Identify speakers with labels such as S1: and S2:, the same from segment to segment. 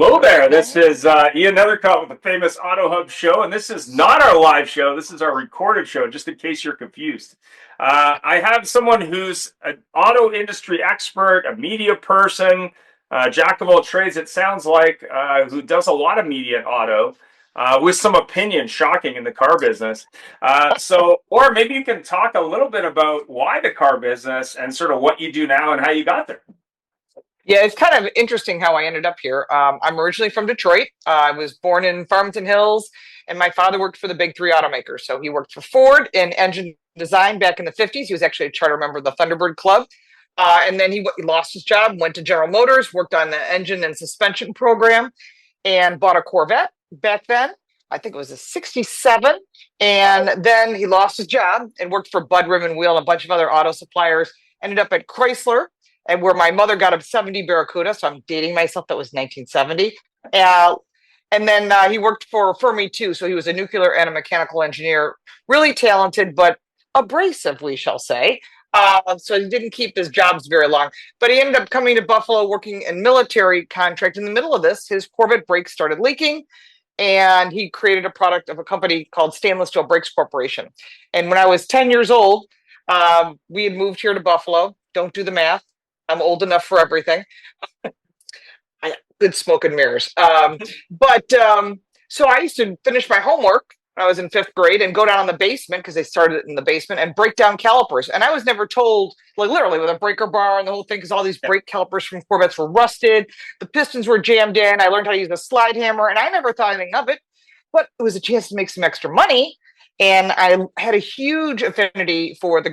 S1: Hello there. This is Ian Netherov with the famous Auto Hub show, and this is not our live show. This is our recorded show, just in case you're confused. I have someone who's an auto industry expert, a media person, jack of all trades, it sounds like, who does a lot of media in auto, with some opinion, shocking, in the car business. Or maybe you can talk a little bit about why the car business and sort of what you do now and how you got there.
S2: Yeah, it's kind of interesting how I ended up here. I'm originally from Detroit. I was born in Farmington Hills, and my father worked for the big three automakers. So he worked for Ford in engine design back in the 50s. He was actually a charter member of the Thunderbird Club. And then he lost his job, went to General Motors, worked on the engine and suspension program, and bought a Corvette back then. I think it was a 67. And then he lost his job and worked for Bud Rim and Wheel and a bunch of other auto suppliers. Ended up at Chrysler, and where my mother got a 70 Barracuda, so I'm dating myself, that was 1970. And then he worked for Fermi too, so he was a nuclear and a mechanical engineer, really talented, but abrasive, we shall say. So he didn't keep his jobs very long, but he ended up coming to Buffalo working in military contract. In the middle of this, his Corvette brakes started leaking, and he created a product of a company called Stainless Steel Brakes Corporation. And when I was 10 years old, we had moved here to Buffalo. Don't do the math. I'm old enough for everything. Good smoke and mirrors. So I used to finish my homework when I was in fifth grade and go down in the basement, because they started it in the basement, and break down calipers. And I was never told, like literally with a breaker bar and the whole thing, because all these brake calipers from Corvettes were rusted. The pistons were jammed in. I learned how to use a slide hammer, and I never thought anything of it. But it was a chance to make some extra money. And I had a huge affinity for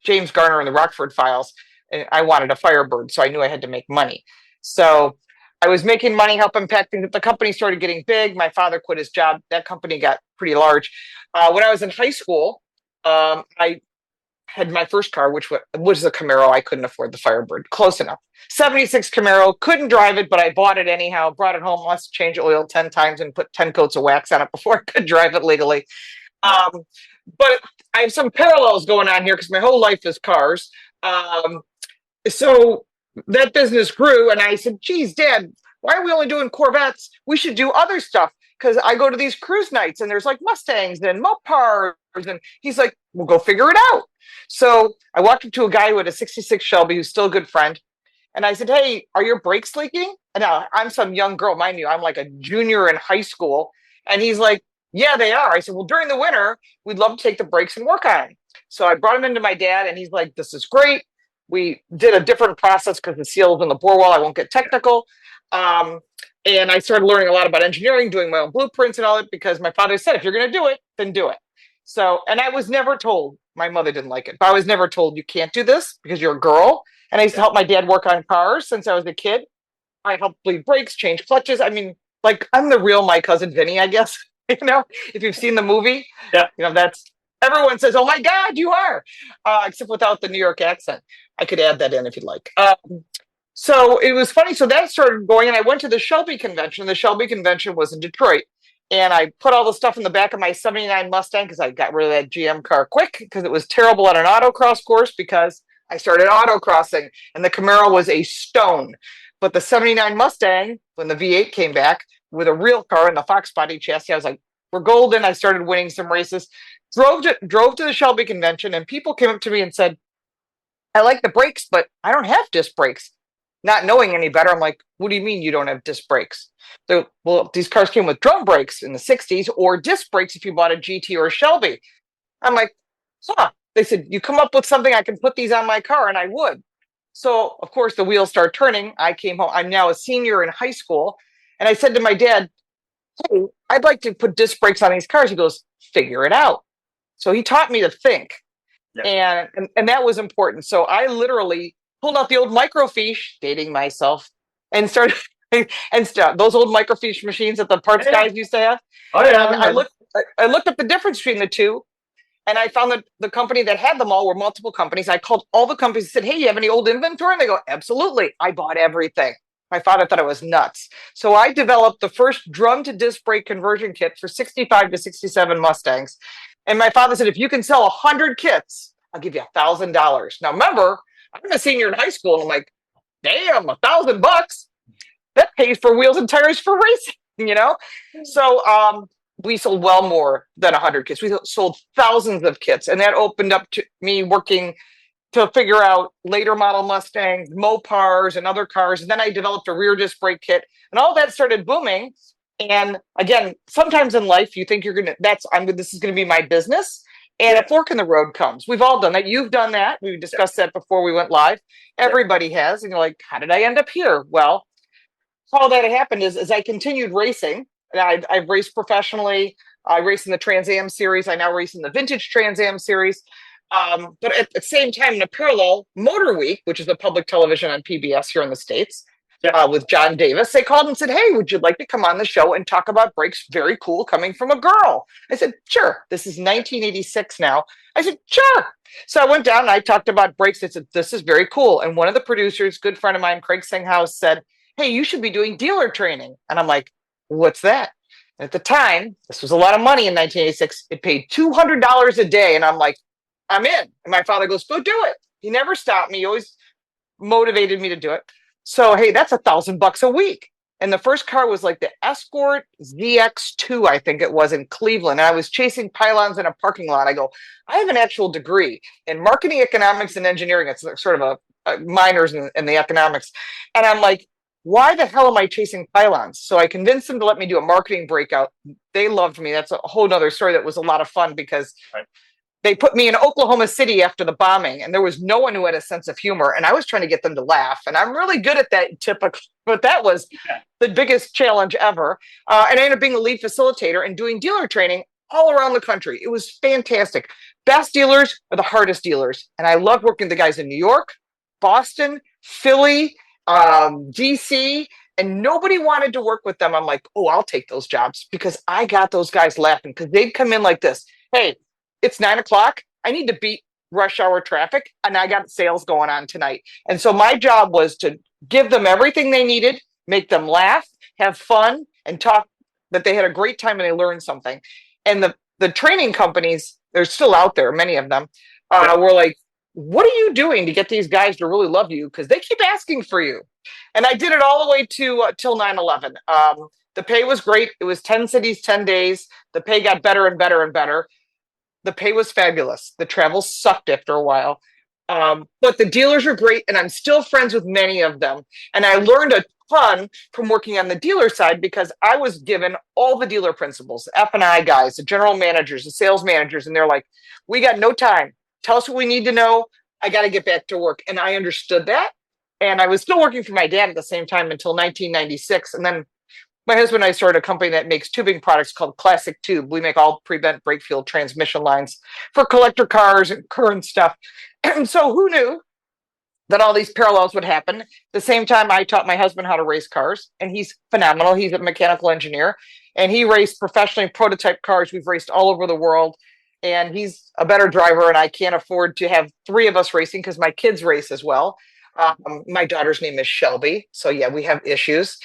S2: James Garner and the Rockford Files, and I wanted a Firebird, so I knew I had to make money. So I was making money helping pack things. The company started getting big. My father quit his job. That company got pretty large. When I was in high school, I had my first car, which was a Camaro. I couldn't afford the Firebird. Close enough. 76 Camaro. Couldn't drive it, but I bought it anyhow. Brought it home, must change oil 10 times and put 10 coats of wax on it before I could drive it legally. But I have some parallels going on here because my whole life is cars. So that business grew, and I said, geez, Dad, why are we only doing Corvettes? We should do other stuff, because I go to these cruise nights and there's like Mustangs and Mopars. And he's like, we'll go figure it out. So I walked up to a guy who had a 66 Shelby, who's still a good friend. And I said, hey, are your brakes leaking? And now I'm some young girl, mind you, I'm like a junior in high school. And he's like, yeah, they are. I said, well, during the winter, we'd love to take the brakes and work on them. So I brought him into my dad, and he's like, this is great. We did a different process because the seals in the bore wall. I won't get technical. And I started learning a lot about engineering, doing my own blueprints and all that, because my father said, if you're going to do it, then do it. So, and I was never told, my mother didn't like it, but I was never told you can't do this because you're a girl. And I used to help my dad work on cars since I was a kid. I helped bleed brakes, change clutches. I mean, like, I'm the real My Cousin Vinny, I guess. You know, if you've seen the movie, that's, everyone says, oh my God, you are, except without the New York accent. I could add that in if you'd like. So it was funny. So that started going, and I went to the Shelby convention. The Shelby convention was in Detroit, and I put all the stuff in the back of my 79 Mustang, because I got rid of that GM car quick, because it was terrible on an autocross course, because I started autocrossing, and the Camaro was a stone. But the 79 Mustang, when the V8 came back, with a real car in the Fox body chassis, I was like, we're golden. I started winning some races, drove to the Shelby convention, and people came up to me and said, I like the brakes, but I don't have disc brakes. Not knowing any better, I'm like, what do you mean you don't have disc brakes? Well, these cars came with drum brakes in the 60s, or disc brakes if you bought a GT or a Shelby. I'm like, They said, you come up with something, I can put these on my car, and I would. So, of course, the wheels start turning. I came home. I'm now a senior in high school. And I said to my dad, hey, I'd like to put disc brakes on these cars. He goes, figure it out. So he taught me to think. Yeah. And that was important. So I literally pulled out the old microfiche, dating myself, and started those old microfiche machines that the parts guys used to have.
S1: Oh yeah.
S2: I looked up the difference between the two, and I found that the company that had them all were multiple companies. I called all the companies and said, hey, you have any old inventory? And they go, absolutely. I bought everything. My father thought I was nuts. So I developed the first drum to disc brake conversion kit for 65 to 67 Mustangs. And my father said, if you can sell 100 kits, I'll give you $1,000. Now, remember, I'm a senior in high school, and I'm like, damn, $1,000. that pays for wheels and tires for racing, you know? So we sold well more than 100 kits. We sold thousands of kits, and that opened up to me working to figure out later model Mustangs, Mopars, and other cars. And then I developed a rear disc brake kit, and all that started booming. And again, sometimes in life, you think this is going to be my business. And a fork in the road comes. We've all done that. You've done that. We discussed that before we went live. Everybody has. And you're like, how did I end up here? Well, how that happened is I continued racing. And I've raced professionally. I race in the Trans Am series. I now race in the vintage Trans Am series. But at the same time, in a parallel, Motor Week, which is a public television on PBS here in the States, with John Davis, they called and said, hey, would you like to come on the show and talk about brakes? Very cool, coming from a girl. I said, sure. This is 1986 now. I said, sure. So I went down and I talked about brakes. I said, this is very cool. And one of the producers, good friend of mine, Craig Singhouse, said, hey, you should be doing dealer training. And I'm like, what's that? And at the time, this was a lot of money in 1986. It paid $200 a day. And I'm like, I'm in. And my father goes, go do it. He never stopped me. He always motivated me to do it. So, hey, that's $1,000 a week. And the first car was like the Escort ZX2, I think it was, in Cleveland. And I was chasing pylons in a parking lot. I go, I have an actual degree in marketing, economics, and engineering. It's sort of a minors in the economics. And I'm like, why the hell am I chasing pylons? So I convinced them to let me do a marketing breakout. They loved me. That's a whole nother story that was a lot of fun because they put me in Oklahoma City after the bombing, and there was no one who had a sense of humor. And I was trying to get them to laugh. And I'm really good at that, typically, but that was the biggest challenge ever. And I ended up being a lead facilitator and doing dealer training all around the country. It was fantastic. Best dealers are the hardest dealers. And I love working with the guys in New York, Boston, Philly, DC, and nobody wanted to work with them. I'm like, oh, I'll take those jobs because I got those guys laughing because they'd come in like this. Hey, it's 9:00. I need to beat rush hour traffic, and I got sales going on tonight. And so my job was to give them everything they needed, make them laugh, have fun, and talk that they had a great time and they learned something. And the training companies, they're still out there, many of them, were like, what are you doing to get these guys to really love you? Because they keep asking for you. And I did it all the way to till 9/11. The pay was great. It was 10 cities, 10 days. The pay got better and better and better. The pay was fabulous. The travel sucked after a while. But the dealers are great, and I'm still friends with many of them. And I learned a ton from working on the dealer side because I was given all the dealer principals, the F&I guys, the general managers, the sales managers, and they're like, we got no time. Tell us what we need to know. I got to get back to work. And I understood that. And I was still working for my dad at the same time until 1996. And then my husband and I started a company that makes tubing products called Classic Tube. We make all prevent brake field transmission lines for collector cars and current stuff. And so who knew that all these parallels would happen? At the same time, I taught my husband how to race cars, and he's phenomenal. He's a mechanical engineer, and he raced professionally prototype cars. We've raced all over the world, and he's a better driver, and I can't afford to have three of us racing because my kids race as well. My daughter's name is Shelby. So yeah, we have issues.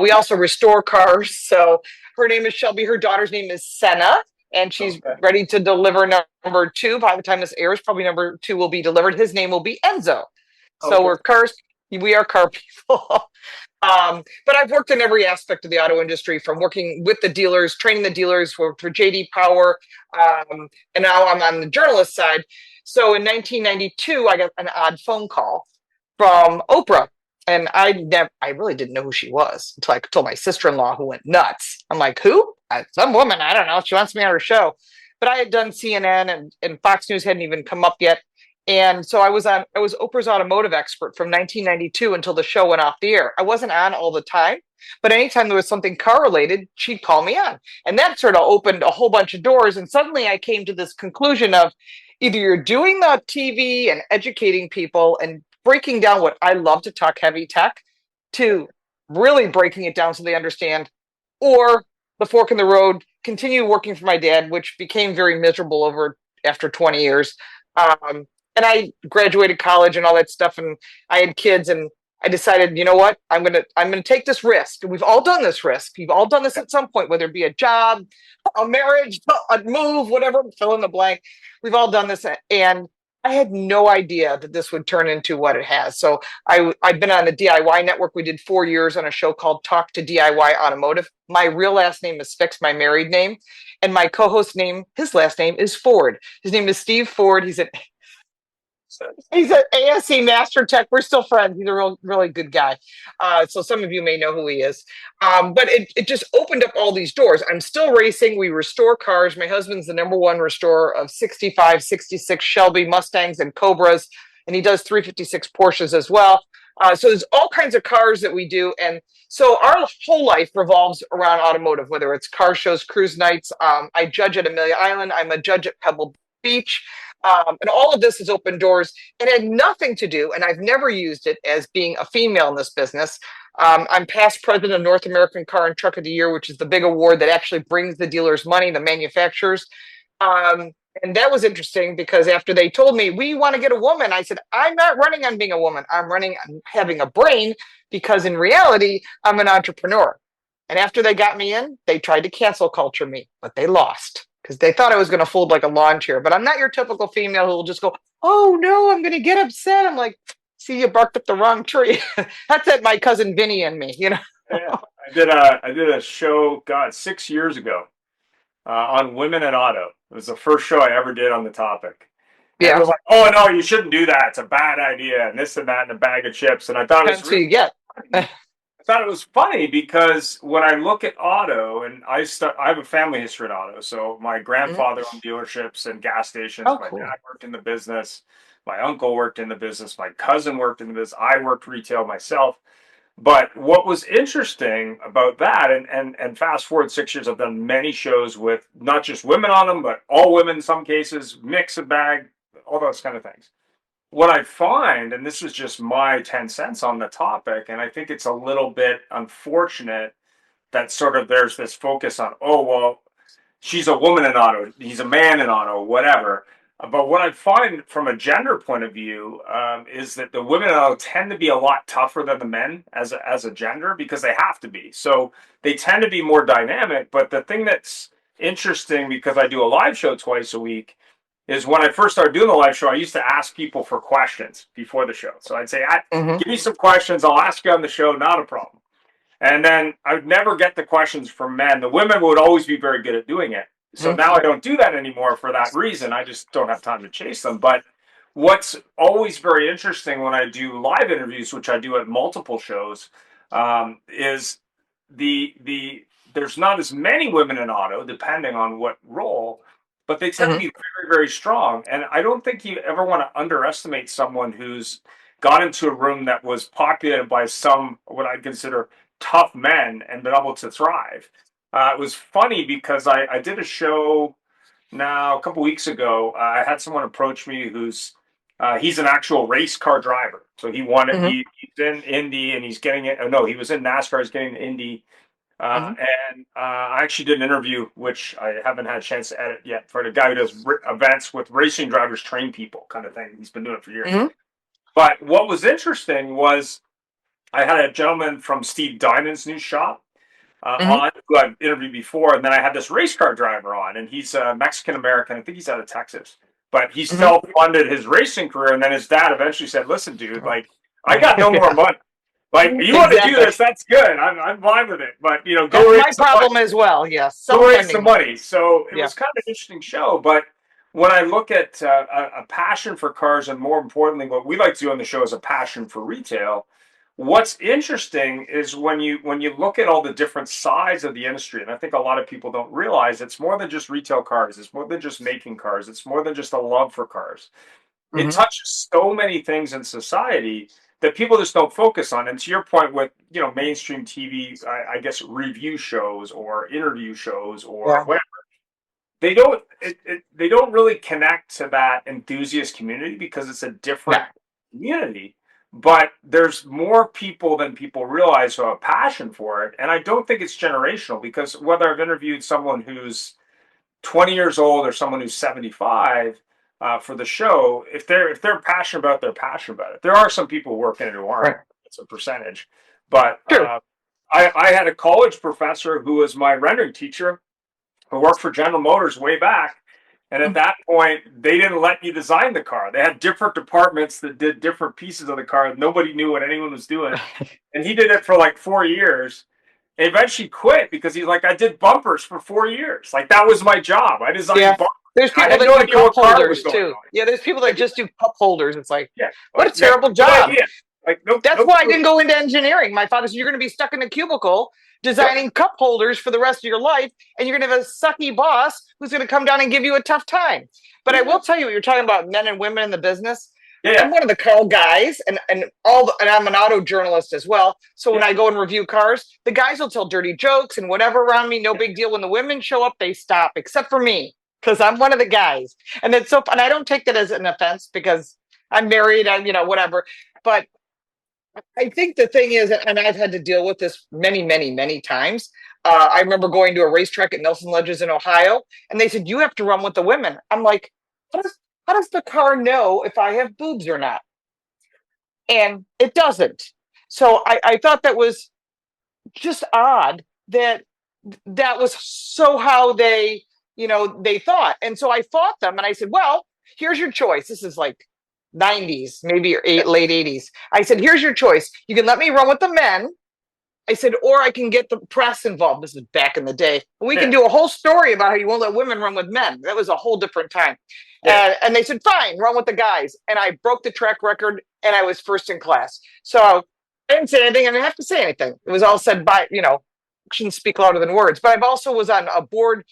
S2: We also restore cars. So her name is Shelby. Her daughter's name is Senna, and she's ready to deliver number 2. By the time this airs, probably number 2 will be delivered. His name will be Enzo. So we are car people. But I've worked in every aspect of the auto industry, from working with the dealers, training the dealers for JD Power. And now I'm on the journalist side. So in 1992, I got an odd phone call from Oprah. And I really didn't know who she was until I told my sister-in-law, who went nuts. I'm like, who? Some woman, I don't know. She wants me on her show. But I had done CNN and Fox News hadn't even come up yet. And so I was Oprah's automotive expert from 1992 until the show went off the air. I wasn't on all the time, but anytime there was something car related, she'd call me on. And that sort of opened a whole bunch of doors. And suddenly I came to this conclusion of either you're doing the TV and educating people and breaking down what I love to talk heavy tech, to really breaking it down so they understand, or the fork in the road, continue working for my dad, which became very miserable after 20 years. And I graduated college and all that stuff, and I had kids, and I decided, you know what, I'm gonna take this risk. We've all done this risk. We've all done this at some point, whether it be a job, a marriage, a move, whatever, fill in the blank. We've all done this, and I had no idea that this would turn into what it has. So I've been on the DIY network. We did 4 years on a show called Talk to DIY Automotive. My real last name is Fix, my married name. And my co-host name, his last name is Ford. His name is Steve Ford. He's an ASE Master Tech. We're still friends. He's a really good guy. So some of you may know who he is. But it just opened up all these doors. I'm still racing. We restore cars. My husband's the number one restorer of 65, 66 Shelby Mustangs and Cobras, and he does 356 Porsches as well. So there's all kinds of cars that we do. And so our whole life revolves around automotive, whether it's car shows, cruise nights. I judge at Amelia Island. I'm a judge at Pebble Beach. And all of this is open doors. It had nothing to do, and I've never used it as being a female in this business. I'm past president of North American Car and Truck of the Year, which is the big award that actually brings the dealers money, the manufacturers. And that was interesting because after they told me, we want to get a woman, I said, I'm not running on being a woman. I'm running on having a brain because in reality, I'm an entrepreneur. And after they got me in, they tried to cancel culture me, but they lost because they thought I was going to fold like a lawn chair. But I'm not your typical female who will just go, oh no, I'm going to get upset. I'm like, see, you barked up the wrong tree. That's at my cousin Vinny and me, you know.
S1: Yeah, I did a show, God, 6 years ago, on women in auto. It was the first show I ever did on the topic. And it
S2: Yeah,
S1: was like, oh no, you shouldn't do that. It's a bad idea, and this and that, and a bag of chips. And I thought it was
S2: depends who
S1: really
S2: you get.
S1: I thought it was funny because when I look at auto, and I have a family history in auto. So my
S2: Mhm.
S1: grandfather owned dealerships and gas stations.
S2: Oh,
S1: My
S2: cool.
S1: dad worked in the business. My uncle worked in the business. My cousin worked in the business. I worked retail myself. But what was interesting about that, and fast forward 6 years, I've done many shows with not just women on them, but all women in some cases, mix a bag, all those kind of things. What I find, and this is just my 10 cents on the topic, and I think it's a little bit unfortunate that sort of there's this focus on, oh, well, she's a woman in auto, he's a man in auto, whatever. But what I find from a gender point of view is that the women in auto tend to be a lot tougher than the men as a gender because they have to be. So they tend to be more dynamic. But the thing that's interesting, because I do a live show twice a week, is when I first started doing the live show, I used to ask people for questions before the show. So I'd say,
S2: Hmm.
S1: give me some questions, I'll ask you on the show, not a problem. And then I would never get the questions from men. The women would always be very good at doing it. So now I don't do that anymore for that reason. I just don't have time to chase them. But what's always very interesting when I do live interviews, which I do at multiple shows, is the there's not as many women in auto, depending on what role, but they tend to
S2: Hmm.
S1: be very, very strong. And I don't think you ever want to underestimate someone who's got into a room that was populated by some what I consider tough men and been able to thrive. It was funny because I did a show now a couple weeks ago. I had someone approach me who's he's an actual race car driver. So he won it.
S2: Hmm.
S1: He's in Indy and he's getting it. Oh, no, he was in NASCAR. He's getting to Indy.
S2: Hmm.
S1: And I actually did an interview, which I haven't had a chance to edit yet, for the guy who does events with racing drivers, train people, kind of thing. He's been doing it for years.
S2: Hmm.
S1: But what was interesting was I had a gentleman from Steve Diamond's new shop
S2: Hmm.
S1: on who I've interviewed before, and then I had this race car driver on, and he's a Mexican American. I think he's out of Texas, but he
S2: Hmm.
S1: self funded his racing career. And then his dad eventually said, "Listen, dude, like I got no more
S2: Yeah,
S1: money. Like you want to do
S2: exactly.
S1: this, that's good. I'm fine with it, but go
S2: That's
S1: raise
S2: my
S1: some money."
S2: problem as well. Yes,
S1: Go raise some
S2: self-funding.
S1: money. So it
S2: Yeah.
S1: was kind of an interesting show. But when I look at a passion for cars, and more importantly, what we like to do on the show is a passion for retail. What's interesting is when you look at all the different sides of the industry, and I think a lot of people don't realize it's more than just retail cars. It's more than just making cars. It's more than just a love for cars. It
S2: Hmm.
S1: touches so many things in society that people just don't focus on. And to your point with mainstream TV, I guess review shows or interview shows or
S2: Yeah.
S1: whatever, they don't really connect to that enthusiast community because it's a
S2: Yeah.
S1: different community. But there's more people than people realize who have a passion for it. And I don't think it's generational because whether I've interviewed someone who's 20 years old or someone who's 75 for the show, if they're passionate about it, they're passionate about it. There are some people working it who aren't.
S2: Right.
S1: It's a percentage. But
S2: True.
S1: I had a college professor who was my rendering teacher who worked for General Motors way back. And at that point, they didn't let you design the car. They had different departments that did different pieces of the car. Nobody knew what anyone was doing. And he did it for like 4 years. And eventually quit because he's like, I did bumpers for 4 years. Like, that was my job. I designed
S2: Yeah.
S1: bumpers.
S2: There's
S1: I
S2: people
S1: had
S2: that
S1: no
S2: do
S1: idea
S2: cup
S1: what car was
S2: holders
S1: going
S2: too.
S1: on.
S2: Yeah, there's people that just do cup holders. It's like,
S1: Yeah.
S2: what a
S1: Like,
S2: terrible
S1: no
S2: job.
S1: idea. Like,
S2: That's
S1: no
S2: why I
S1: clue.
S2: didn't go into engineering. My father said, you're going to be stuck in a cubicle designing cup holders for the rest of your life, and you're going to have a sucky boss who's going to come down and give you a tough time. But I will tell you, what you're talking about men and women in the business. I'm
S1: Yeah.
S2: one of the car guys, and I'm an auto journalist as well. So when I go and review cars, the guys will tell dirty jokes and whatever around me, no big deal. When the women show up, they stop, except for me, because I'm one of the guys. And it's so, and I don't take that as an offense because I'm married, and whatever. But I think the thing is, and I've had to deal with this many, many, many times. I remember going to a racetrack at Nelson Ledges in Ohio, and they said, you have to run with the women. I'm like, how does the car know if I have boobs or not? And it doesn't. So I thought that was just odd that that was so how they thought. And so I fought them and I said, well, here's your choice. This is like 90s, maybe late 80s. I said, here's your choice. You can let me run with the men. I said, or I can get the press involved. This is back in the day. And we can do a whole story about how you won't let women run with men. That was a whole different time. And they said, fine, run with the guys. And I broke the track record and I was first in class. So I didn't say anything. I didn't have to say anything. It was all said by, actions speak louder than words. But I've also was on a board.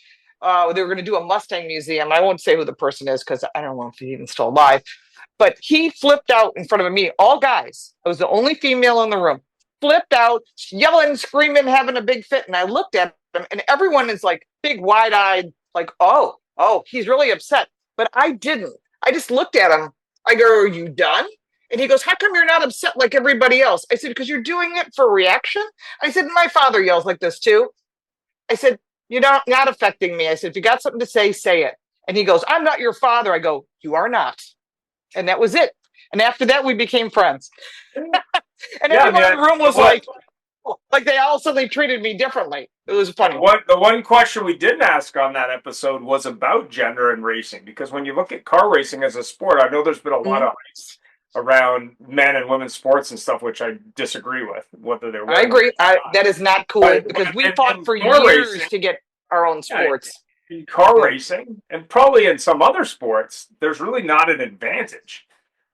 S2: They were going to do a Mustang museum. I won't say who the person is because I don't know if he's even still alive. But he flipped out in front of me, all guys. I was the only female in the room. Flipped out, yelling, screaming, having a big fit. And I looked at him, and everyone is like big, wide eyed, like, oh, he's really upset. But I didn't. I just looked at him. I go, are you done? And he goes, how come you're not upset like everybody else? I said, because you're doing it for reaction. I said, my father yells like this too. I said, you're not affecting me. I said, if you got something to say it. And he goes, I'm not your father. I go, you are not. And that was it. And after that, we became friends. And everyone in the room was like they all suddenly treated me differently. It was funny.
S1: The one question we didn't ask on that episode was about gender and racing, because when you look at car racing as a sport, I know there's been a lot of hype around men and women's sports and stuff, which I disagree with. Whether they're
S2: I agree. That is not cool because we fought for years to get our own sports.
S1: In car racing, and probably in some other sports, there's really not an advantage.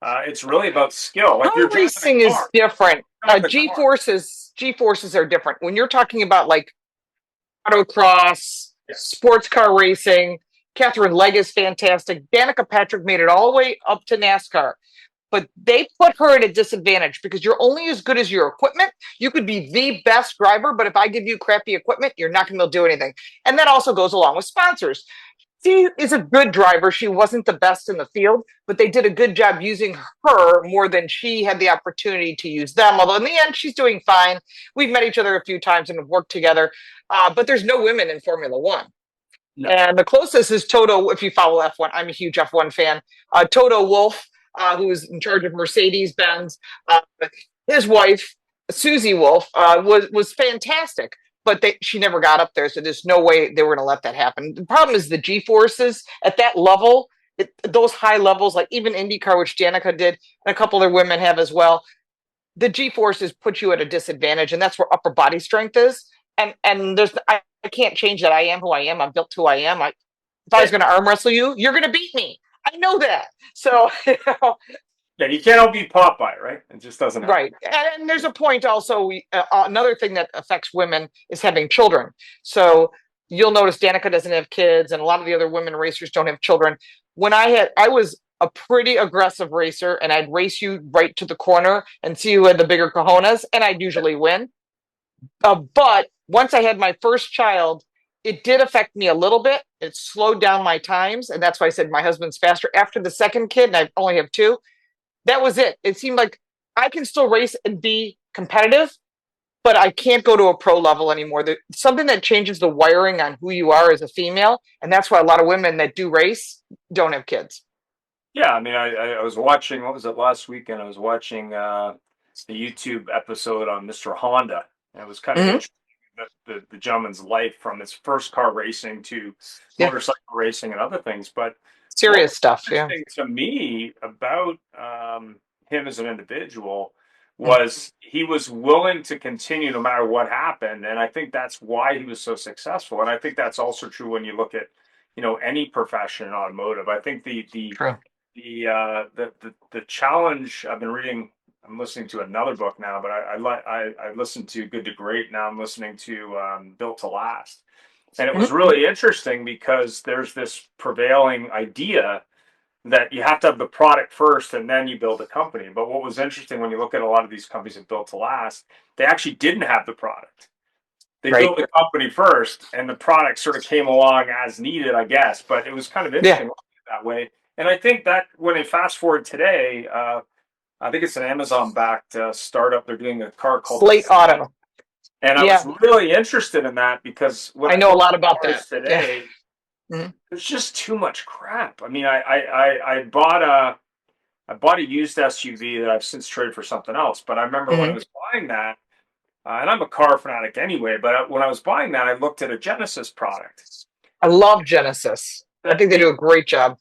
S1: It's really about skill. Like,
S2: car racing is different. G-forces are different. When you're talking about like autocross, sports car racing, Catherine Legg is fantastic. Danica Patrick made it all the way up to NASCAR. But they put her at a disadvantage because you're only as good as your equipment. You could be the best driver, but if I give you crappy equipment, you're not going to be able to do anything. And that also goes along with sponsors. She is a good driver. She wasn't the best in the field, but they did a good job using her more than she had the opportunity to use them. Although in the end, she's doing fine. We've met each other a few times and have worked together. But there's no women in Formula One. No. And the closest is Toto. If you follow F1, I'm a huge F1 fan. Toto Wolff, who's in charge of Mercedes-Benz. His wife, Susie Wolff, was fantastic. But she never got up there, so there's no way they were going to let that happen. The problem is the G-forces at that level, those high levels, like even IndyCar, which Danica did, and a couple other women have as well, the G-forces put you at a disadvantage, and that's where upper body strength is. And I can't change that. I am who I am. I'm built who I am. If I was going to arm wrestle you, you're going to beat me. I know that. So,
S1: yeah, you can't all be Popeye, right? It just doesn't happen.
S2: Right. And there's a point also, another thing that affects women is having children. So you'll notice Danica doesn't have kids and a lot of the other women racers don't have children. When I was a pretty aggressive racer and I'd race you right to the corner and see who had the bigger cojones, and I'd usually win. But once I had my first child, it did affect me a little bit. It slowed down my times. And that's why I said my husband's faster. After the second kid, and I only have two, that was it. It seemed like I can still race and be competitive, but I can't go to a pro level anymore. There's something that changes the wiring on who you are as a female. And that's why a lot of women that do race don't have kids.
S1: Yeah, I mean, I was watching, what was it, last weekend? I was watching the YouTube episode on Mr. Honda. And it was kind of interesting the gentleman's life from his first car racing to
S2: Yeah.
S1: motorcycle racing and other things. But what
S2: Serious
S1: was
S2: stuff. Yeah.
S1: interesting to me about him as an individual
S2: Mm.
S1: was he was willing to continue no matter what happened, and I think that's why he was so successful. And I think that's also true when you look at any profession in automotive. I think
S2: True.
S1: the challenge I've been reading. I'm listening to another book now, but I listened to Good to Great. Now I'm listening to Built to Last, and it
S2: Mhm.
S1: was really interesting because there's this prevailing idea that you have to have the product first and then you build a company. But what was interesting when you look at a lot of these companies that Built to Last, they actually didn't have the product. They
S2: Right.
S1: built the company first, and the product sort of came along as needed, I guess. But it was kind of
S2: Yeah.
S1: interesting that way. And I think that when I fast forward today, I think it's an Amazon-backed startup. They're doing a car called
S2: Slate
S1: Slate,
S2: Auto.
S1: and I was
S2: Yeah.
S1: really interested in that because when
S2: I
S1: I
S2: know a
S1: look
S2: lot
S1: at
S2: about that.
S1: cars
S2: Yeah.
S1: today,
S2: Mhm.
S1: there's just too much crap. I mean, I bought a used SUV that I've since traded for something else. But I remember when I
S2: Mhm.
S1: was buying that, and I'm a car fanatic anyway. But when I was buying that, I looked at a Genesis product.
S2: I love Genesis. I
S1: That
S2: think they do a great job.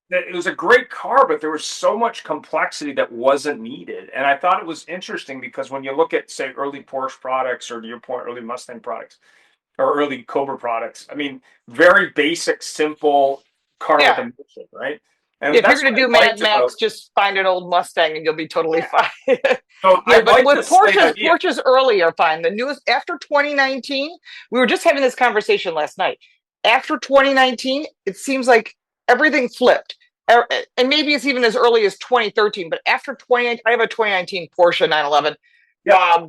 S1: it was a great car, but there was so much complexity that wasn't needed. And I thought it was interesting because when you look at, say, early Porsche products, or to your point, early Mustang products or early Cobra products, I mean, very basic, simple car with
S2: Yeah.
S1: a mission, right?
S2: Yeah,
S1: And
S2: if you're
S1: that's
S2: going
S1: what
S2: to do
S1: I
S2: Mad
S1: liked about.
S2: Max, just find an old Mustang and you'll be totally
S1: Yeah.
S2: fine.
S1: So I
S2: Yeah, but
S1: like
S2: with
S1: the Slate idea.
S2: Porsches early are fine. The newest after 2019, we were just having this conversation last night. After 2019, it seems like everything flipped. And maybe it's even as early as 2013, but after 20, I have a 2019 Porsche 911.
S1: Yeah,
S2: I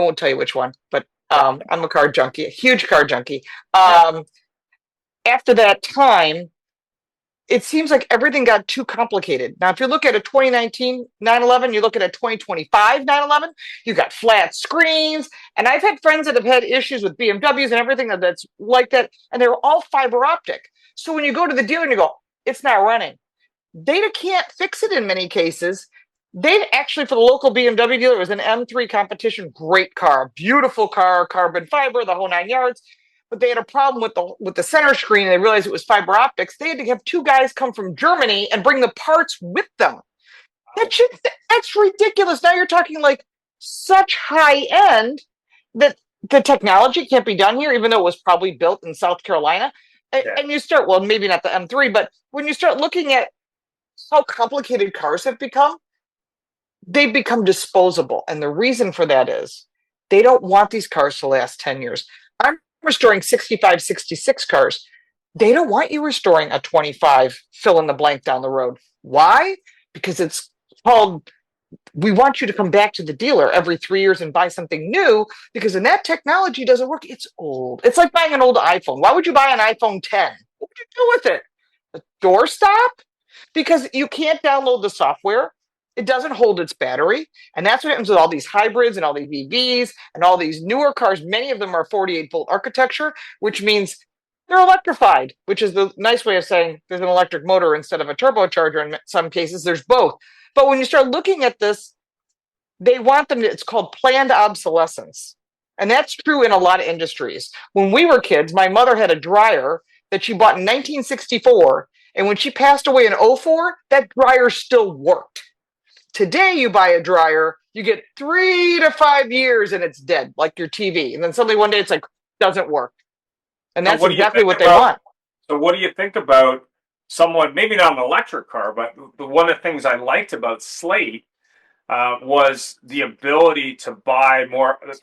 S2: won't tell you which one, but
S1: yeah.
S2: I'm a car junkie, a huge car junkie.
S1: Yeah.
S2: Um, After that time, it seems like everything got too complicated. Now, if you look at a 2019 911, you look at a 2025 911, you got flat screens. And I've had friends that have had issues with BMWs and everything that's like that, and they were all fiber optic. So when you go to the dealer and you go, it's not running, they can't fix it in many cases. They actually, for the local BMW dealer, it was an M3 competition, great car, beautiful car, carbon fiber, the whole 9 yards. But they had a problem with the center screen, and they realized it was fiber optics. They had to have two guys come from Germany and bring the parts with them. That shit, that's ridiculous. Now you're talking like such high end that the technology can't be done here, even though it was probably built in South Carolina.
S1: Yeah.
S2: And you start, well, maybe not the M3, but when you start looking at how complicated cars have become, they've become disposable. And the reason for that is they don't want these cars to last 10 years. I'm restoring 65, 66 cars. They don't want you restoring a 25 fill in the blank down the road. Why? Because it's called, we want you to come back to the dealer every 3 years and buy something new, because when that technology doesn't work, it's old. It's like buying an old iPhone. Why would you buy an iPhone 10? What would you do with it? A doorstop? Because you can't download the software. It doesn't hold its battery. And that's what happens with all these hybrids and all these EVs and all these newer cars. Many of them are 48-volt architecture, which means they're electrified, which is the nice way of saying there's an electric motor instead of a turbocharger. In some cases, there's both. But when you start looking at this, they want them to, it's called planned obsolescence. And that's true in a lot of industries. When we were kids, my mother had a dryer that she bought in 1964. And when she passed away in '04, that dryer still worked. Today, you buy a dryer, you get 3 to 5 years and it's dead, like your TV. And then suddenly one day it's like, doesn't work. And
S1: So
S2: that's
S1: what do you
S2: exactly
S1: think
S2: what they
S1: about?
S2: want.
S1: So what do you think about someone? Maybe not an electric car, but one of the things I liked about Slate was the ability to buy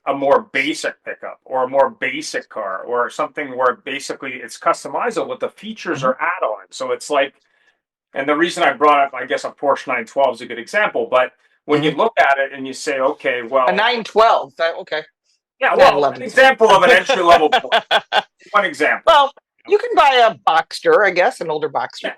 S1: a more basic pickup or a more basic car or something where basically it's customizable, but the features
S2: Mhm.
S1: are add-on. So it's like, and the reason I brought up, I guess, a Porsche 912 is a good example. But when you
S2: Mhm.
S1: look at it and you say, okay,
S2: A
S1: well,
S2: 912. Okay.
S1: yeah, well, an
S2: 911.
S1: example of an entry level Porsche. One example.
S2: Well, you can buy a Boxster, I guess, an older Boxster.
S1: Yeah.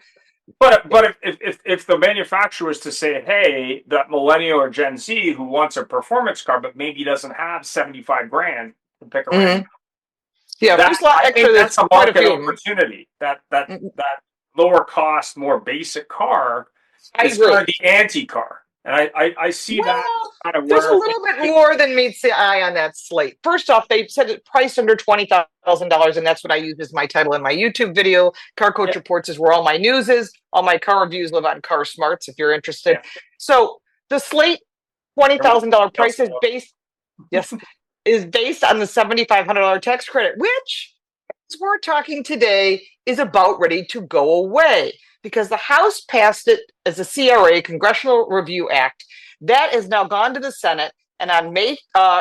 S1: But
S2: Yeah.
S1: if the manufacturer was to say, hey, that millennial or Gen Z who wants a performance car but maybe doesn't have 75 grand to pick a random,
S2: Mhm. Yeah,
S1: that
S2: there's a lot,
S1: I think
S2: actually, there's
S1: that's a
S2: quite a
S1: market
S2: few of them.
S1: opportunity.
S2: Mhm.
S1: That lower cost, more basic car
S2: I
S1: is kind
S2: agree.
S1: of the anti car. And I see that
S2: Well,
S1: kind of
S2: there's a
S1: where
S2: little bit more than meets the eye on that slate. First off, they said it priced under $20,000, and that's what I use as my title in my YouTube video. Car Coach
S1: yeah,
S2: Reports is where all my news is. All my car reviews live on Car Smarts if you're interested.
S1: yeah.
S2: So the slate $20,000 price is
S1: Also,
S2: based, yes, is based on the $7,500 tax credit, which, as we're talking today, is about ready to go away because the House passed it as a CRA, Congressional Review Act. That has now gone to the Senate, and on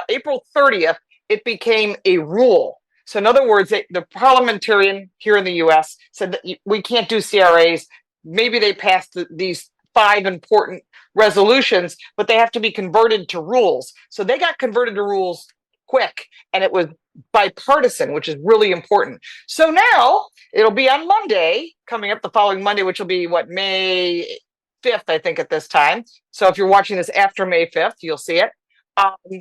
S2: April 30th, it became a rule. So, in other words, the parliamentarian here in the U.S. said that we can't do CRAs. Maybe they passed these 5 important resolutions, but they have to be converted to rules. So they got converted to rules quick, and it was bipartisan, which is really important. So now it'll be on Monday, coming up the following Monday, which will be what, May 5th, I think, at this time. So if you're watching this after May 5th, you'll see it.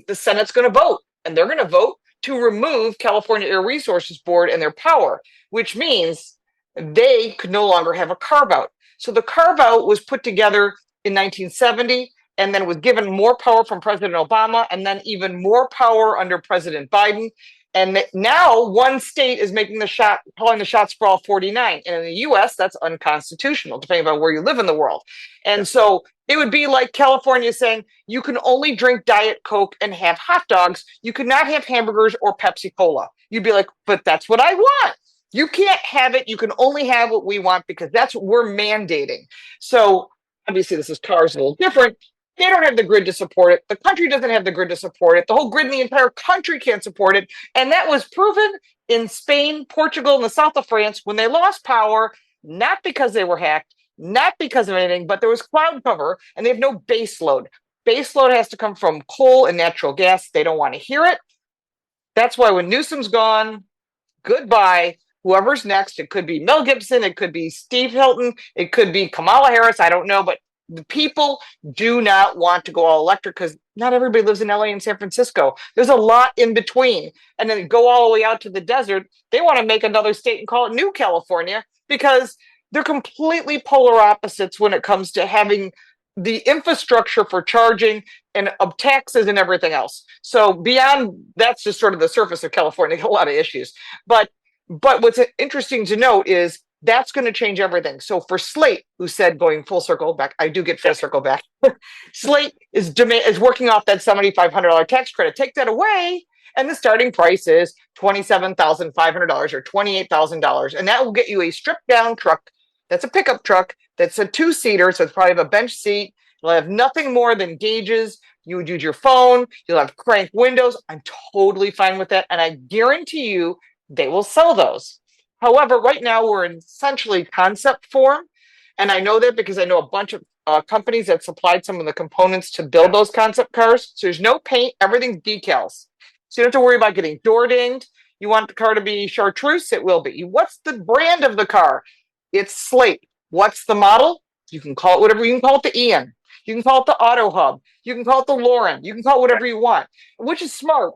S2: The Senate's going to vote, and they're going to vote to remove California Air Resources Board and their power, which means they could no longer have a carve out. So the carve out was put together in 1970 and then was given more power from President Obama and then even more power under President Biden. And now one state is making the shot, calling the shots for all 49. And in the US, that's unconstitutional, depending on where you live in the world. And so it would be like California saying you can only drink Diet Coke and have hot dogs. You could not have hamburgers or Pepsi Cola. You'd be like, but that's what I want. You can't have it. You can only have what we want because that's what we're mandating. So obviously, this is cars a little different. They don't have the grid to support it. The country doesn't have the grid to support it. The whole grid in the entire country can't support it. And that was proven in Spain, Portugal, and the south of France when they lost power, not because they were hacked, not because of anything, but there was cloud cover and they have no base load. Base load has to come from coal and natural gas. They don't want to hear it. That's why when Newsom's gone, goodbye. Whoever's next, it could be Mel Gibson, it could be Steve Hilton, it could be Kamala Harris, I don't know, but the people do not want to go all electric because not everybody lives in LA and San Francisco. There's a lot in between. And then go all the way out to the desert. They want to make another state and call it New California because they're completely polar opposites when it comes to having the infrastructure for charging and of taxes and everything else. So beyond that's just sort of the surface of California, a lot of issues. But what's interesting to note is that's going to change everything. So for Slate, who said going full circle back, I do get full circle back. Slate is working off that $7,500 tax credit. Take that away, and the starting price is $27,500 or $28,000, and that will get you a stripped down truck. That's a pickup truck. That's a 2-seater, so it's probably have a bench seat. It'll have nothing more than gauges. You would use your phone. You'll have crank windows. I'm totally fine with that, and I guarantee you they will sell those. However, right now we're in essentially concept form. And I know that because I know a bunch of companies that supplied some of the components to build those concept cars. So there's no paint, everything's decals. So you don't have to worry about getting door dinged. You want the car to be chartreuse? It will be. What's the brand of the car? It's Slate. What's the model? You can call it whatever. You can call it the Ian. You can call it the Auto Hub. You can call it the Lauren. You can call it whatever you want, which is smart.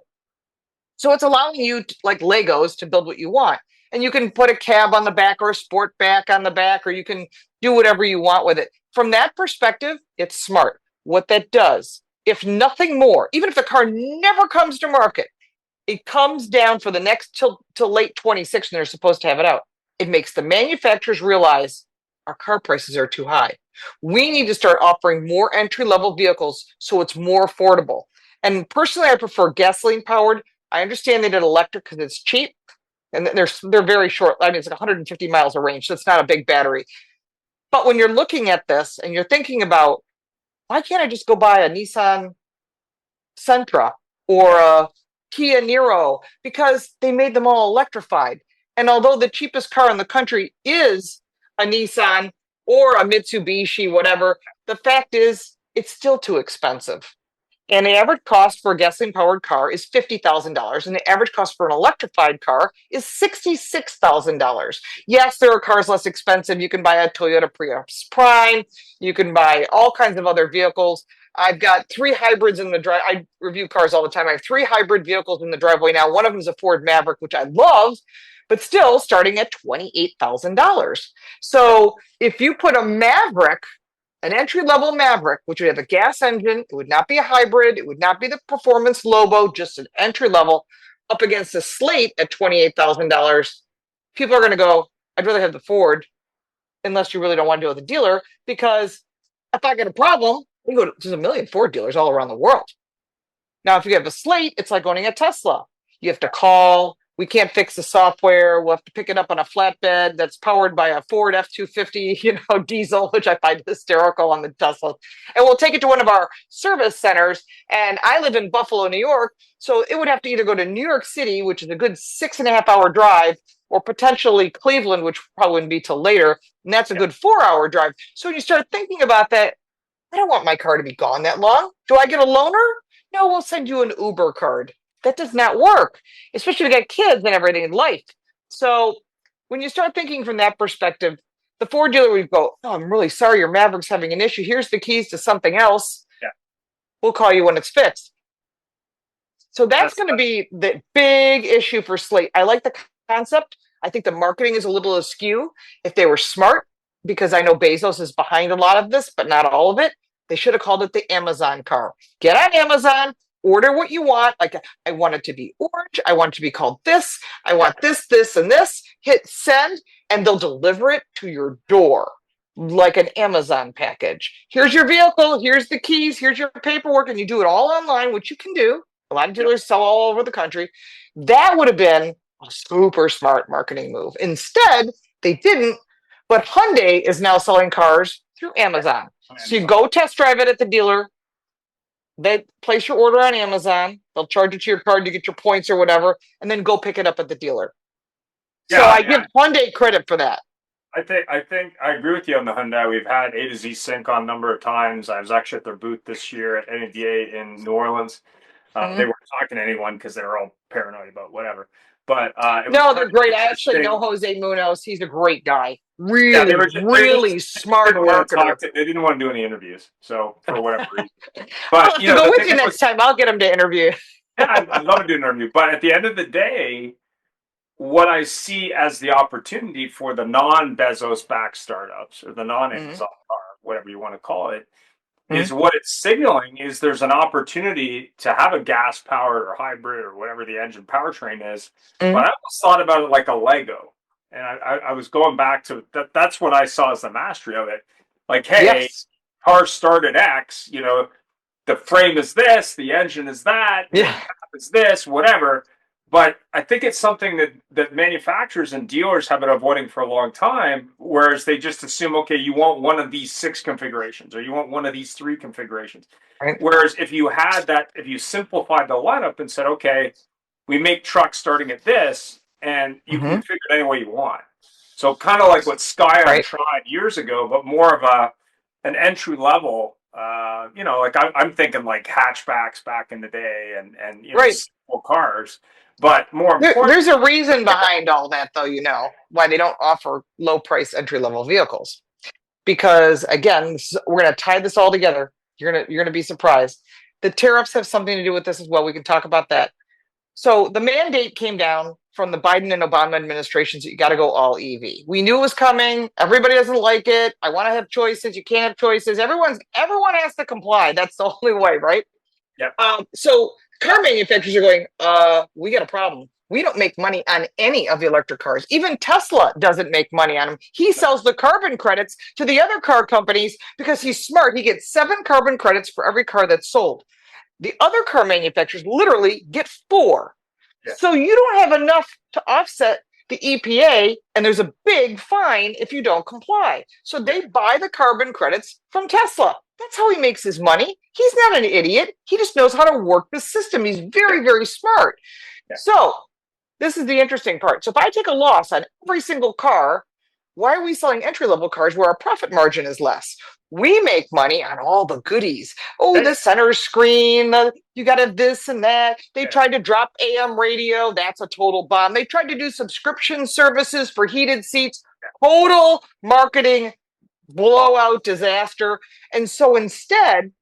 S2: So it's allowing you, like Legos, to build what you want. And you can put a cab on the back or a sport back on the back, or you can do whatever you want with it. From that perspective, it's smart. What that does, if nothing more, even if the car never comes to market, it comes down for the next till late 26 when they're supposed to have it out. It makes the manufacturers realize our car prices are too high. We need to start offering more entry-level vehicles so it's more affordable. And personally, I prefer gasoline powered. I understand they did electric because it's cheap. And they're very short. I mean, it's like 150 miles of range, so it's not a big battery. But when you're looking at this and you're thinking about, why can't I just go buy a Nissan Sentra or a Kia Niro? Because they made them all electrified. And although the cheapest car in the country is a Nissan or a Mitsubishi, whatever, the fact is it's still too expensive. And the average cost for a gasoline-powered car is $50,000, and the average cost for an electrified car is $66,000. Yes, there are cars less expensive. You can buy a Toyota Prius Prime. You can buy all kinds of other vehicles. I've got 3 hybrids in the drive. I review cars all the time. I have 3 hybrid vehicles in the driveway now. One of them is a Ford Maverick, which I love, but still starting at $28,000. So if you put a Maverick an entry-level Maverick, which would have a gas engine, it would not be a hybrid, it would not be the performance Lobo, just an entry level, up against a Slate at $28,000, people are going to go, I'd rather have the Ford, unless you really don't want to deal with a dealer, because if I get a problem, we go to, there's a million Ford dealers all around the world. Now, if you have a Slate, it's like owning a Tesla. You have to call. We can't fix the software. We'll have to pick it up on a flatbed that's powered by a Ford F-250, diesel, which I find hysterical on the Tesla. And we'll take it to one of our service centers. And I live in Buffalo, New York. So it would have to either go to New York City, which is a good 6.5 hour drive, or potentially Cleveland, which probably wouldn't be till later. And that's a good 4 hour drive. So when you start thinking about that, I don't want my car to be gone that long. Do I get a loaner? No, we'll send you an Uber card. That does not work, especially if you got kids and everything in life. So when you start thinking from that perspective, the Ford dealer would go, oh, I'm really sorry, your Maverick's having an issue. Here's the keys to something else.
S1: Yeah.
S2: We'll call you when it's fixed. So that's going to be the big issue for Slate. I like the concept. I think the marketing is a little askew. If they were smart, because I know Bezos is behind a lot of this, but not all of it, they should have called it the Amazon car. Get on Amazon, order what you want. Like, I want it to be orange. I want it to be called this. I want this, this, and this. Hit send, and they'll deliver it to your door like an Amazon package. Here's your vehicle. Here's the keys. Here's your paperwork. And you do it all online, which you can do. A lot of dealers sell all over the country. That would have been a super smart marketing move. Instead, they didn't. But Hyundai is now selling cars through Amazon. So you go test drive it at the dealer. They place your order on Amazon. They'll charge it to your card to get your points or whatever, and then go pick it up at the dealer. So I give Hyundai credit for that.
S1: I think I agree with you on the Hyundai. We've had A to Z Sync on a number of times. I was actually at their booth this year at NADA in New Orleans. They weren't talking to anyone because they were all paranoid about whatever. But
S2: no, they're great. I actually know Jose Munoz. He's a great guy. Really smart marketer.
S1: They didn't want to do any interviews, so for whatever reason. But
S2: I'll go with you next time. I'll get him to interview.
S1: I'd love to do an interview. But at the end of the day, what I see as the opportunity for the non-Bezos backed startups or the non-Amazon car, whatever you want to call it, is what it's signaling is there's an opportunity to have a gas powered or hybrid or whatever the engine powertrain is. But I almost thought about it like a Lego. And I was going back to that. That's what I saw as the mastery of it. Like, hey, car start at X, the frame is this, the engine is that, the cap is this, whatever. But I think it's something that manufacturers and dealers have been avoiding for a long time, whereas they just assume, okay, you want one of these 6 configurations or you want one of these 3 configurations. Right. Whereas if you had that, if you simplified the lineup and said, okay, we make trucks starting at this, and you can configure it any way you want. So kind of like what Scion tried years ago, but more of an entry level. Like I'm thinking like hatchbacks back in the day, and simple cars. But more important,
S2: there's a reason behind all that, though. Why they don't offer low price entry level vehicles, because again, we're going to tie this all together. You're gonna be surprised. The tariffs have something to do with this as well. We can talk about that. So the mandate came down from the Biden and Obama administrations that you got to go all EV. We knew it was coming. Everybody doesn't like it. I want to have choices. You can't have choices. Everyone has to comply. That's the only way, right?
S1: Yep.
S2: So car manufacturers are going, we got a problem. We don't make money on any of the electric cars. Even Tesla doesn't make money on them. He sells the carbon credits to the other car companies because he's smart. He gets 7 carbon credits for every car that's sold. The other car manufacturers literally get 4. Yeah. So you don't have enough to offset the EPA, and there's a big fine if you don't comply. So they buy the carbon credits from Tesla. That's how he makes his money. He's not an idiot. He just knows how to work the system. He's very, very smart. Yeah. So this is the interesting part. So if I take a loss on every single car, why are we selling entry-level cars where our profit margin is less? We make money on all the goodies. Oh, the center screen, you got to have this and that. They tried to drop AM radio. That's a total bomb. They tried to do subscription services for heated seats. Total marketing blowout disaster. And so instead,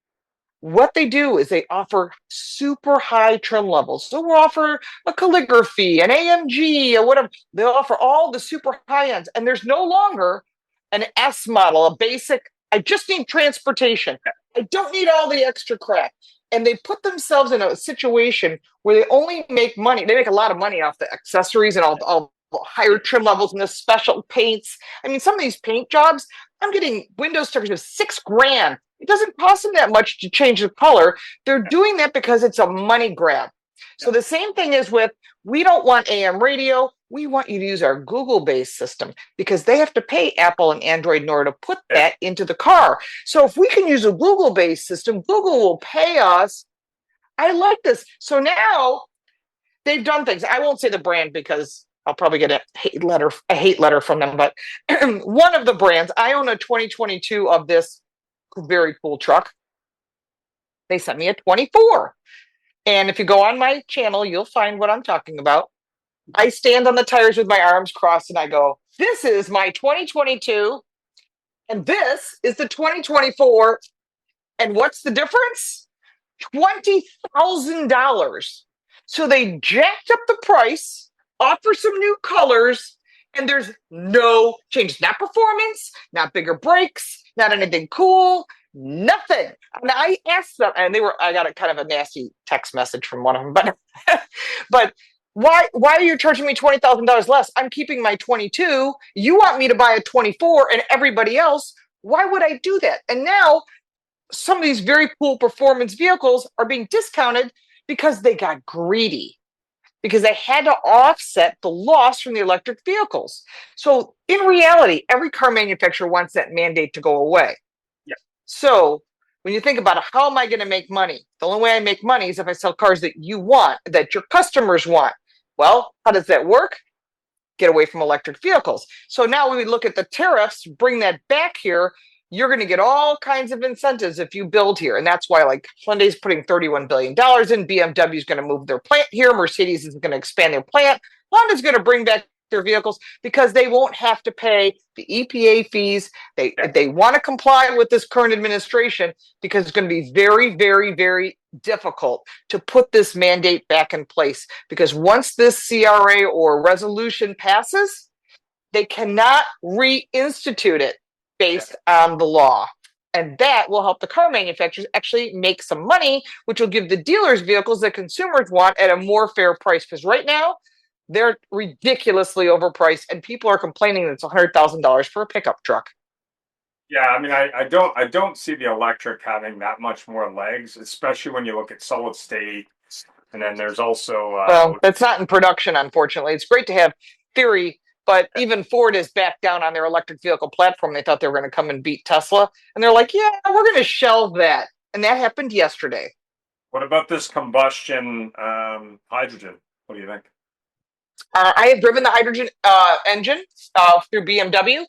S2: what they do is they offer super high trim levels. So we'll offer a calligraphy, an AMG, or whatever. They'll offer all the super high ends. And there's no longer an S model, a basic I just need transportation. I don't need all the extra crap. And they put themselves in a situation where they only make money. They make a lot of money off the accessories and all the higher trim levels and the special paints. I mean, some of these paint jobs, I'm getting window stickers of $6,000. It doesn't cost them that much to change the color. They're doing that because it's a money grab. So the same thing is with, we don't want AM radio. We want you to use our Google-based system because they have to pay Apple and Android in order to put that into the car. So if we can use a Google-based system, Google will pay us. I like this. So now they've done things. I won't say the brand because I'll probably get a hate letter from them. But one of the brands, I own a 2022 of this very cool truck. They sent me a 24. And if you go on my channel, you'll find what I'm talking about. I stand on the tires with my arms crossed and I go, this is my 2022 and this is the 2024. And what's the difference? $20,000. So they jacked up the price, offer some new colors, and there's no change. Not performance, not bigger brakes, not anything cool. Nothing. And I asked them, and I got a kind of a nasty text message from one of them, but why are you charging me $20,000 less? I'm keeping my 22. You want me to buy a 24 and everybody else. Why would I do that? And now some of these very cool performance vehicles are being discounted because they got greedy, because they had to offset the loss from the electric vehicles. So in reality, every car manufacturer wants that mandate to go away. So when you think about it, how am I going to make money? The only way I make money is if I sell cars that you want, that your customers want. Well, how does that work? Get away from electric vehicles. So now when we look at the tariffs, bring that back here, you're going to get all kinds of incentives if you build here. And that's why like Hyundai's putting $31 billion in, BMW is going to move their plant here, Mercedes is going to expand their plant, Honda's going to bring back their vehicles because they won't have to pay the EPA fees. They want to comply with this current administration because it's going to be very, very, very difficult to put this mandate back in place. Because once this CRA or resolution passes, they cannot reinstitute it based on the law. And that will help the car manufacturers actually make some money, which will give the dealers vehicles that consumers want at a more fair price. Because right now, they're ridiculously overpriced, and people are complaining that it's $100,000 for a pickup truck.
S1: Yeah, I mean, I don't see the electric having that much more legs, especially when you look at solid state. And then there's also
S2: well, that's not in production, unfortunately. It's great to have theory, but even Ford is back down on their electric vehicle platform. They thought they were going to come and beat Tesla, and they're like, "Yeah, we're going to shelve that," and that happened yesterday.
S1: What about this combustion hydrogen? What do you think?
S2: I have driven the hydrogen engine through BMW.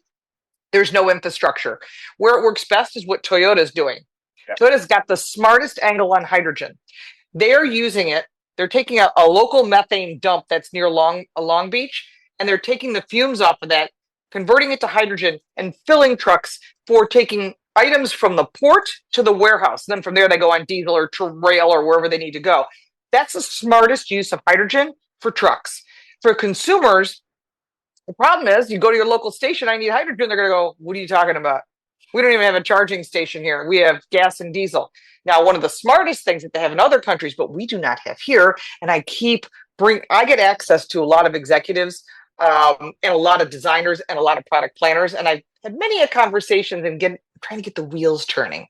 S2: There's no infrastructure. Where it works best is what Toyota's doing. Yeah. Toyota's got the smartest angle on hydrogen. They're using it. They're taking a local methane dump that's near Long Beach, and they're taking the fumes off of that, converting it to hydrogen, and filling trucks for taking items from the port to the warehouse. Then from there, they go on diesel or rail or wherever they need to go. That's the smartest use of hydrogen for trucks. For consumers, the problem is you go to your local station, I need hydrogen. They're going to go, what are you talking about? We don't even have a charging station here. We have gas and diesel. Now, one of the smartest things that they have in other countries, but we do not have here, and I get access to a lot of executives and a lot of designers and a lot of product planners, and I've had many conversations and trying to get the wheels turning.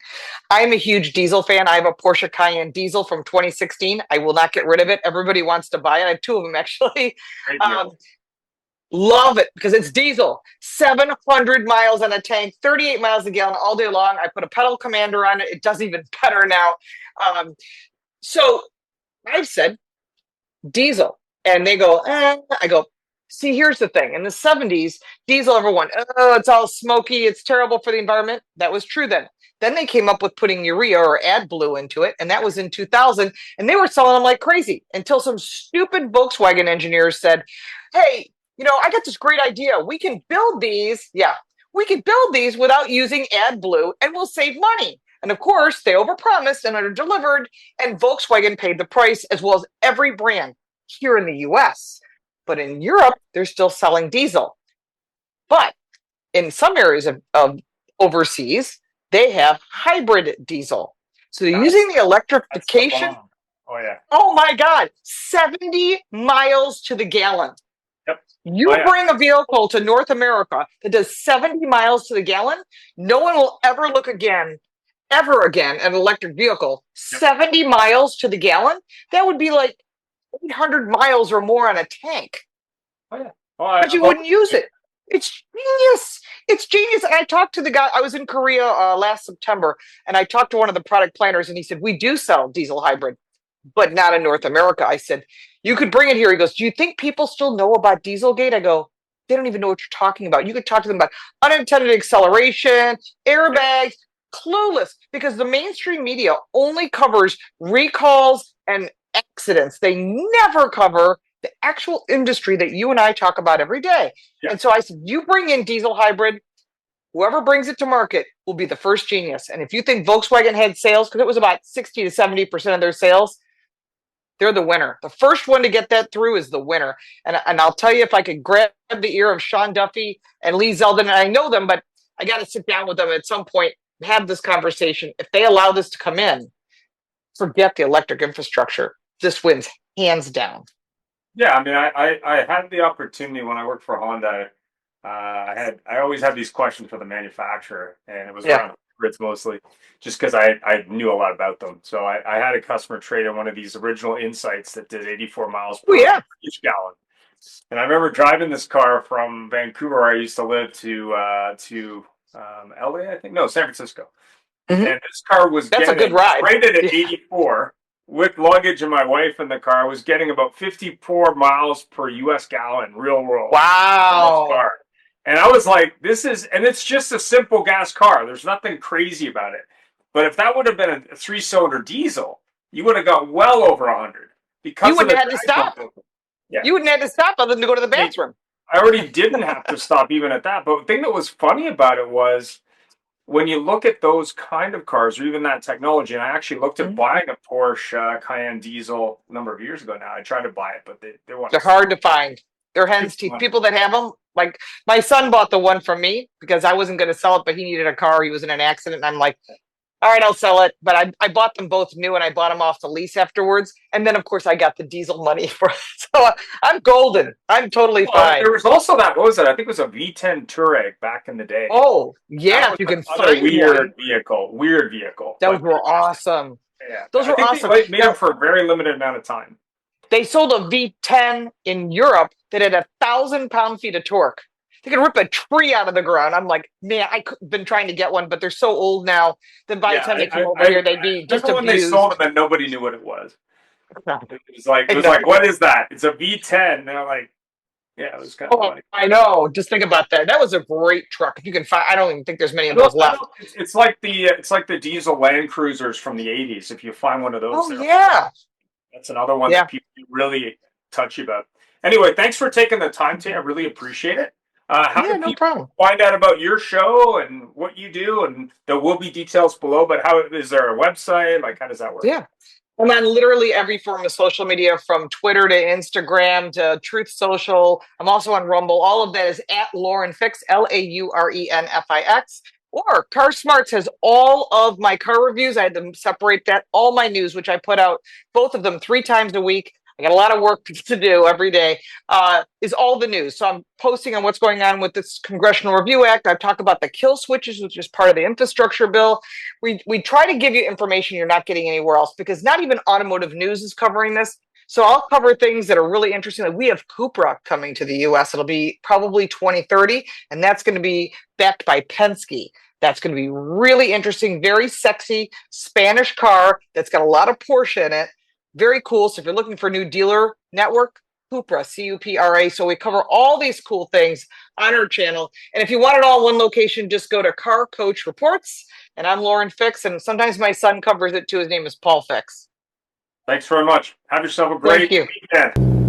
S2: I'm a huge diesel fan. I have a Porsche Cayenne diesel from 2016. I will not get rid of it. Everybody wants to buy it. I have two of them, actually. Love it because it's diesel. 700 miles on a tank, 38 miles a gallon all day long. I put a pedal commander on it. It does even better now. So I've said diesel. And they go, I go, see, here's the thing. In the 70s, diesel, everyone, oh, it's all smoky. It's terrible for the environment. That was true then. Then they came up with putting urea or AdBlue into it, and that was in 2000, and they were selling them like crazy until some stupid Volkswagen engineers said, hey, I got this great idea. We can build these. Yeah, we can build these without using AdBlue, and we'll save money. And of course, they overpromised and underdelivered, and Volkswagen paid the price as well as every brand here in the US. But in Europe, they're still selling diesel. But in some areas of overseas, They have hybrid diesel. So they're
S1: That's,
S2: using the
S1: that's the
S2: electrification.
S1: bomb. Oh yeah.
S2: Oh my God, 70 miles to the gallon.
S1: Yep. Oh
S2: You
S1: yeah.
S2: bring a vehicle to North America that does 70 miles to the gallon, no one will ever again, an electric vehicle.
S1: Yep.
S2: 70 miles to the gallon? That would be like 800 miles or more on a tank.
S1: Oh yeah.
S2: But you wouldn't use it. It's genius. It's genius. And I talked to the guy, I was in Korea last September, and I talked to one of the product planners, and he said, we do sell diesel hybrid, but not in North America. I said, you could bring it here. He goes, do you think people still know about Dieselgate? I go, they don't even know what you're talking about. You could talk to them about unintended acceleration, airbags, clueless, because the mainstream media only covers recalls and accidents. They never cover the actual industry that you and I talk about every day.
S1: Yeah.
S2: And so I said, you bring in diesel hybrid, whoever brings it to market will be the first genius. And if you think Volkswagen had sales, because it was about 60 to 70% of their sales, they're the winner. The first one to get that through is the winner. And I'll tell you, if I could grab the ear of Sean Duffy and Lee Zeldin, and I know them, but I got to sit down with them at some point, have this conversation. If they allow this to come in, forget the electric infrastructure. This wins hands down.
S1: Yeah, I mean, I had the opportunity when I worked for Honda. I always had these questions for the manufacturer, and it was around hybrids mostly, just because I knew a lot about them. So I had a customer trade in one of these original Insights that did 84 miles per each gallon. And I remember driving this car from Vancouver, where I used to live, to LA, I think, no, San Francisco.
S2: Mm-hmm.
S1: And this car was
S2: a good ride.
S1: Rated at 84. With luggage and my wife in the car, I was getting about 54 miles per US gallon real world.
S2: Wow.
S1: Car. And I was like, and it's just a simple gas car. There's nothing crazy about it. But if that would have been a 3-cylinder diesel, you would have got well over 100. Because
S2: you wouldn't have had to stop.
S1: Yeah.
S2: You wouldn't have to stop other than to go to the bathroom.
S1: I already didn't have to stop even at that. But the thing that was funny about it was, when you look at those kind of cars, or even that technology, and I actually looked at buying a Porsche Cayenne diesel a number of years ago now. I tried to buy it, but they're
S2: hard to find. They're hen's teeth. People that have them, like my son bought the one from me because I wasn't going to sell it, but he needed a car. He was in an accident, and I'm like, all right, I'll sell it. But I bought them both new, and I bought them off the lease afterwards. And then, of course, I got the diesel money for it. So I'm golden. I'm totally fine.
S1: There was also that, what was it? I think it was a V10 Touareg back in the day.
S2: Oh, yeah. You can find
S1: weird vehicle.
S2: Those were awesome.
S1: Yeah.
S2: Those were awesome.
S1: They made them for a very limited amount of time.
S2: They sold a V10 in Europe that had 1,000 pound-feet of torque. They could rip a tree out of the ground. I'm like, man, I've been trying to get one, but they're so old now that by the time they come over here, they'd be just abused.
S1: When they sold them, and nobody knew what it was. It was like, what is that? It's a V10. And they're like, yeah, it was kind of funny.
S2: I know. Just think about that. That was a great truck. If you can find, I don't even think there's many of those left.
S1: It's like the diesel Land Cruisers from the 80s. If you find one of those, that's another one that people really touchy about. Anyway, thanks for taking the time today. I really appreciate it. How can people find out about your show and what you do? And there will be details below, but is there a website? Like, how does that work?
S2: Yeah. I'm on literally every form of social media, from Twitter to Instagram to Truth Social. I'm also on Rumble. All of that is at Lauren Fix, LAURENFIX. Or Car Smarts has all of my car reviews. I had to separate that. All my news, which I put out, both of them 3 times a week. I got a lot of work to do every day, is all the news. So I'm posting on what's going on with this Congressional Review Act. I've talked about the kill switches, which is part of the infrastructure bill. We try to give you information you're not getting anywhere else, because not even Automotive News is covering this. So I'll cover things that are really interesting. Like, we have Oprah coming to the U.S. It'll be probably 2030, and that's going to be backed by Penske. That's going to be really interesting, very sexy Spanish car that's got a lot of Porsche in it. Very cool. So if you're looking for a new dealer network, Cupra, CUPRA. So we cover all these cool things on our channel. And if you want it all in one location, just go to Car Coach Reports. And I'm Lauren Fix. And sometimes my son covers it too. His name is Paul Fix.
S1: Thanks very much. Have yourself a great weekend.